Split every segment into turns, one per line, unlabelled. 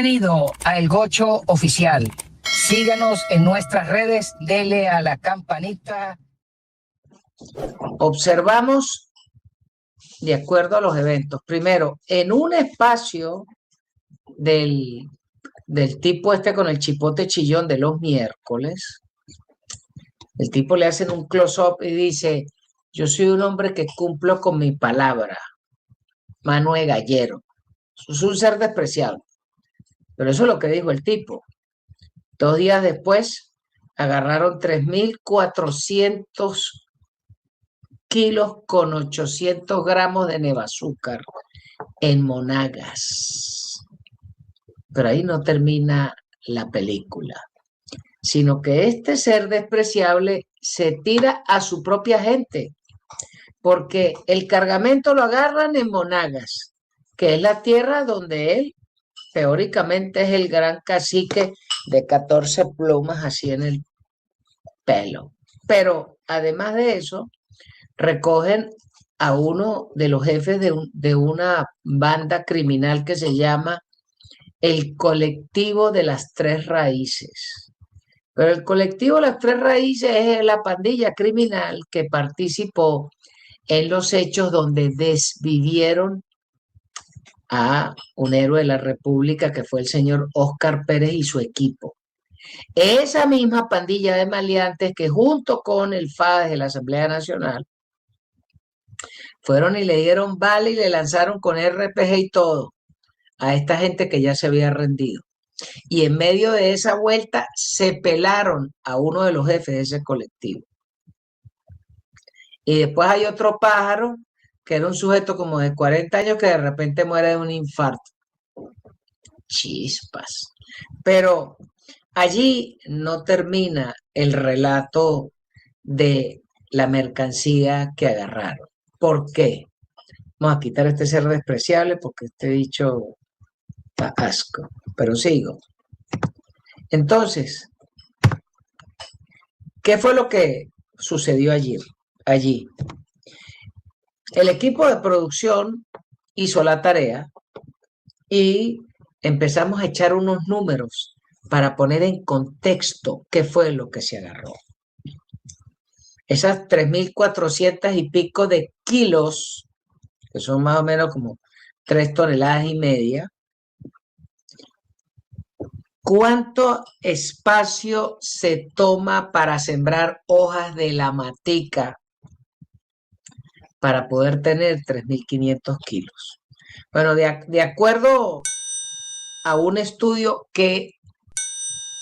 Bienvenido a El Gocho Oficial. Síganos en nuestras redes, dele a la campanita. Observamos de acuerdo a los eventos. Primero, en un espacio del tipo este con el chipote chillón de los miércoles, el tipo le hacen un close-up y dice: yo soy un hombre que cumplo con mi palabra, mano de gallero. Es un ser despreciable. Pero eso es lo que dijo el tipo. 2 días después, agarraron 3.400 kilos con 800 gramos de nevazúcar en Monagas. Pero ahí no termina la película, sino que este ser despreciable se tira a su propia gente, porque el cargamento lo agarran en Monagas, que es la tierra donde él teóricamente es el gran cacique de 14 plumas así en el pelo. Pero además de eso, recogen a uno de los jefes de una banda criminal que se llama el Colectivo de las Tres Raíces. Pero el Colectivo de las Tres Raíces es la pandilla criminal que participó en los hechos donde desvivieron a un héroe de la República que fue el señor Óscar Pérez y su equipo. Esa misma pandilla de maleantes que junto con el FADES de la Asamblea Nacional fueron y le dieron bala y le lanzaron con RPG y todo a esta gente que ya se había rendido. Y en medio de esa vuelta se pelaron a uno de los jefes de ese colectivo. Y después hay otro pájaro que era un sujeto como de 40 años que de repente muere de un infarto. Chispas. Pero allí no termina el relato de la mercancía que agarraron. ¿Por qué? Vamos a quitar este ser despreciable porque este dicho da asco. Pero sigo. Entonces, ¿qué fue lo que sucedió allí? El equipo de producción hizo la tarea y empezamos a echar unos números para poner en contexto qué fue lo que se agarró. Esas 3.400 y pico de kilos, que son más o menos como 3,5 toneladas, ¿cuánto espacio se toma para sembrar hojas de la matica para poder tener 3.500 kilos? Bueno, de acuerdo a un estudio que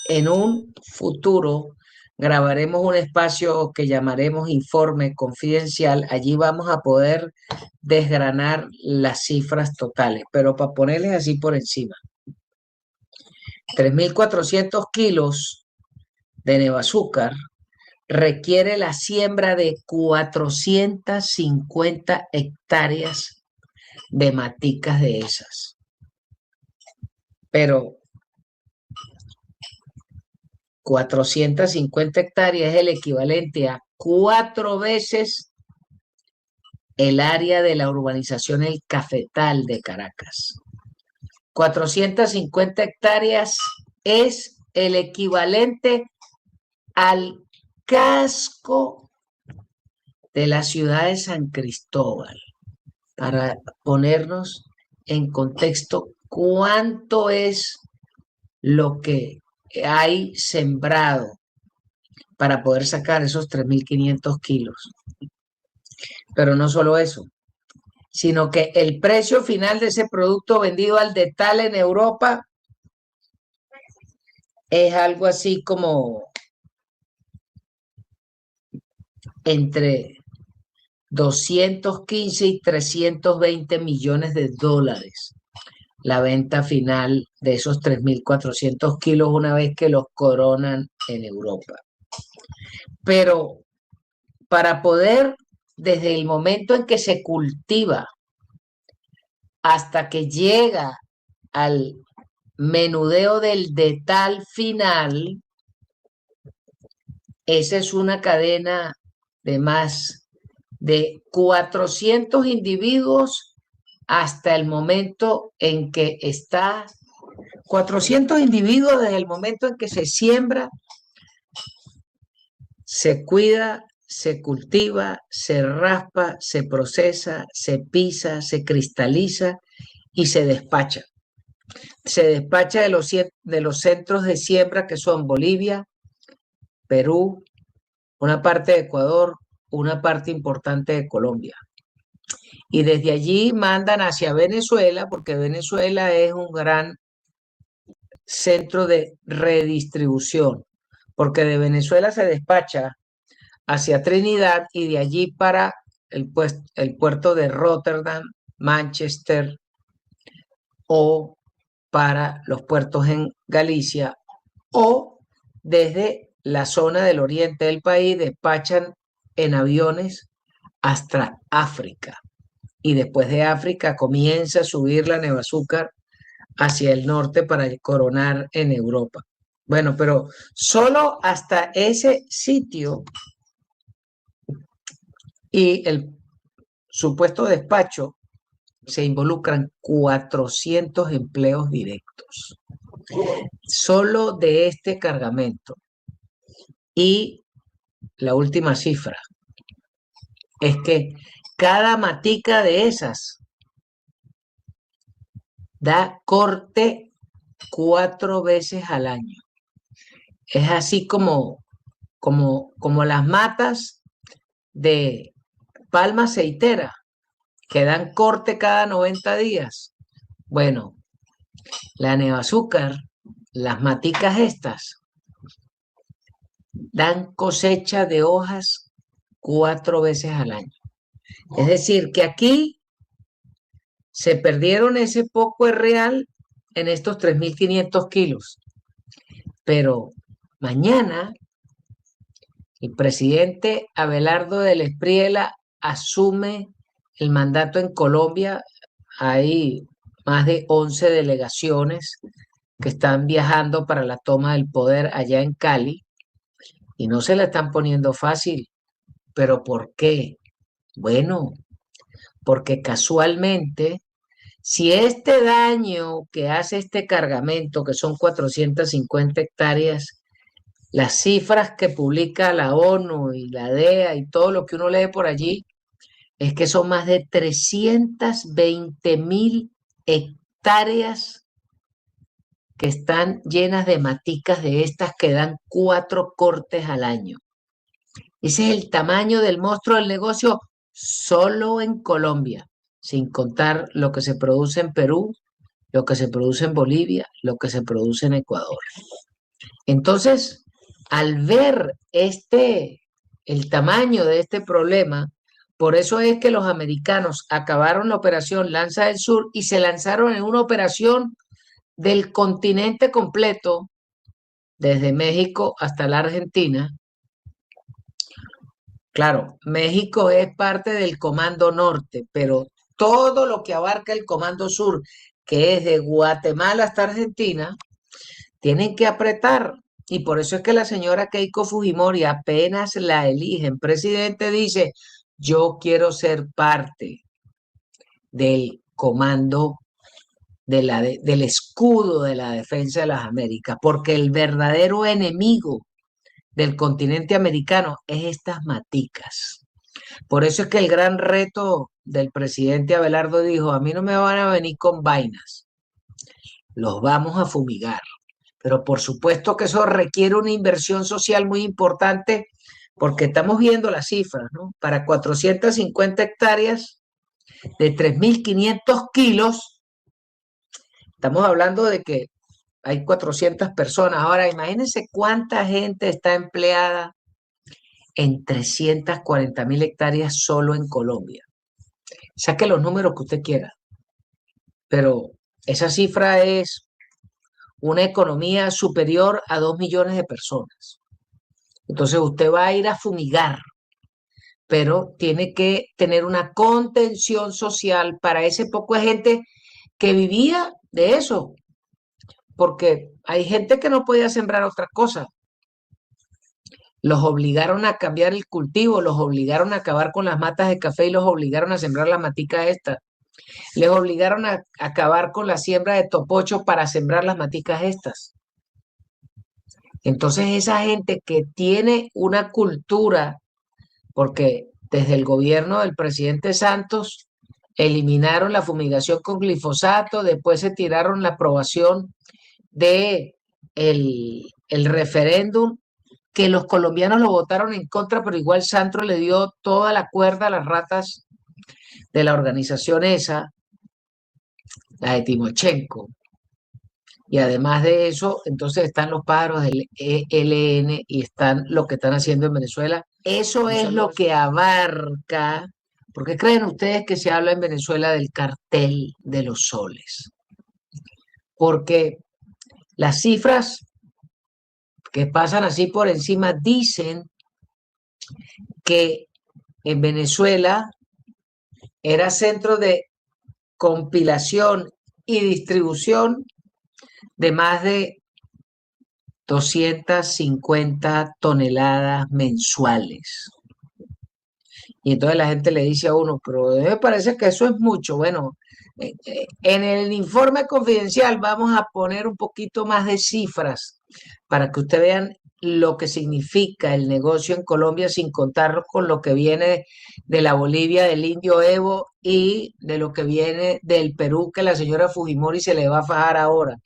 en un futuro grabaremos un espacio que llamaremos Informe Confidencial, allí vamos a poder desgranar las cifras totales, pero para ponerles así por encima. 3.400 kilos de nevazúcar requiere la siembra de 450 hectáreas de maticas de esas. Pero 450 hectáreas es el equivalente a 4 veces el área de la urbanización El Cafetal de Caracas. 450 hectáreas es el equivalente al casco de la ciudad de San Cristóbal. Para ponernos en contexto, ¿cuánto es lo que hay sembrado para poder sacar esos 3.500 kilos? Pero no solo eso, sino que el precio final de ese producto vendido al detalle en Europa es algo así como entre 215 y 320 millones de dólares la venta final de esos 3.400 kilos una vez que los coronan en Europa. Pero para poder, desde el momento en que se cultiva hasta que llega al menudeo del detal final, esa es una cadena de más de 400 individuos hasta el momento en que está 400 individuos desde el momento en que se siembra, se cuida, se cultiva, se raspa, se procesa, se pisa, se cristaliza y se despacha. Se despacha de los centros de siembra que son Bolivia, Perú, una parte de Ecuador, una parte importante de Colombia. Y desde allí mandan hacia Venezuela, porque Venezuela es un gran centro de redistribución, porque de Venezuela se despacha hacia Trinidad y de allí para el puerto de Rotterdam, Manchester o para los puertos en Galicia o desde la zona del oriente del país despachan en aviones hasta África. Y después de África comienza a subir la azúcar hacia el norte para coronar en Europa. Bueno, pero solo hasta ese sitio y el supuesto despacho se involucran 400 empleos directos, solo de este cargamento. Y la última cifra es que cada matica de esas da corte 4 veces al año. Es así como las matas de palma aceitera que dan corte cada 90 días. Bueno, la azúcar, las maticas estas, dan cosecha de hojas 4 veces al año. Es decir, que aquí se perdieron ese poco de real en estos 3.500 kilos. Pero mañana el presidente Abelardo del Espriella asume el mandato en Colombia. Hay más de 11 delegaciones que están viajando para la toma del poder allá en Cali y no se la están poniendo fácil. ¿Pero por qué? Bueno, porque casualmente, si este daño que hace este cargamento, que son 450 hectáreas, las cifras que publica la ONU y la DEA y todo lo que uno lee por allí, es que son más de 320.000 hectáreas que están llenas de maticas de estas que dan 4 cortes al año. Ese es el tamaño del monstruo del negocio solo en Colombia, sin contar lo que se produce en Perú, lo que se produce en Bolivia, lo que se produce en Ecuador. Entonces, al ver el tamaño de este problema, por eso es que los americanos acabaron la operación Lanza del Sur y se lanzaron en una operación del continente completo, desde México hasta la Argentina. Claro, México es parte del Comando Norte, pero todo lo que abarca el Comando Sur, que es de Guatemala hasta Argentina, tienen que apretar. Y por eso es que la señora Keiko Fujimori, apenas la eligen presidente, dice, yo quiero ser parte del comando del escudo de la defensa de las Américas, porque el verdadero enemigo del continente americano es estas maticas. Por eso es que el gran reto del presidente Abelardo dijo, a mí no me van a venir con vainas, los vamos a fumigar. Pero por supuesto que eso requiere una inversión social muy importante porque estamos viendo las cifras, ¿no? Para 450 hectáreas de 3.500 kilos, estamos hablando de que hay 400 personas. Ahora, imagínense cuánta gente está empleada en 340.000 hectáreas solo en Colombia. Saque los números que usted quiera, pero esa cifra es una economía superior a 2 millones de personas. Entonces usted va a ir a fumigar, pero tiene que tener una contención social para ese poco de gente que vivía de eso, porque hay gente que no podía sembrar otra cosa. Los obligaron a cambiar el cultivo, los obligaron a acabar con las matas de café y los obligaron a sembrar la matica esta. Les obligaron a acabar con la siembra de topocho para sembrar las maticas estas. Entonces esa gente que tiene una cultura, porque desde el gobierno del presidente Santos eliminaron la fumigación con glifosato, después se tiraron la aprobación de el referéndum, que los colombianos lo votaron en contra, pero igual Santos le dio toda la cuerda a las ratas de la organización esa, la de Timochenko. Y además de eso, entonces están los pájaros del ELN y están lo que están haciendo en Venezuela. Eso es lo que abarca. ¿Por qué creen ustedes que se habla en Venezuela del cartel de los soles? Porque las cifras que pasan así por encima dicen que en Venezuela era centro de compilación y distribución de más de 250 toneladas mensuales. Y entonces la gente le dice a uno, pero me parece que eso es mucho. Bueno, en el informe confidencial vamos a poner un poquito más de cifras para que ustedes vean lo que significa el negocio en Colombia sin contar con lo que viene de la Bolivia, del indio Evo y de lo que viene del Perú que la señora Fujimori se le va a fajar ahora.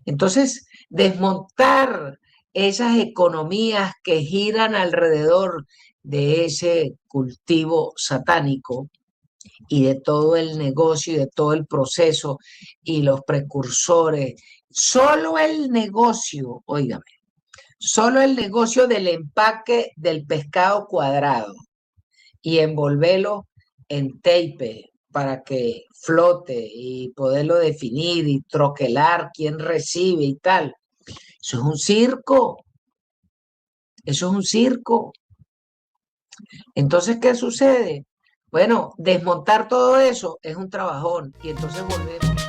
Entonces, desmontar esas economías que giran alrededor de ese cultivo satánico y de todo el negocio y de todo el proceso y los precursores, solo el negocio, óigame, solo el negocio del empaque del pescado cuadrado y envolverlo en tape para que flote y poderlo definir y troquelar quién recibe y tal. Eso es un circo, eso es un circo. Entonces, ¿qué sucede? Bueno, desmontar todo eso es un trabajón y entonces volvemos.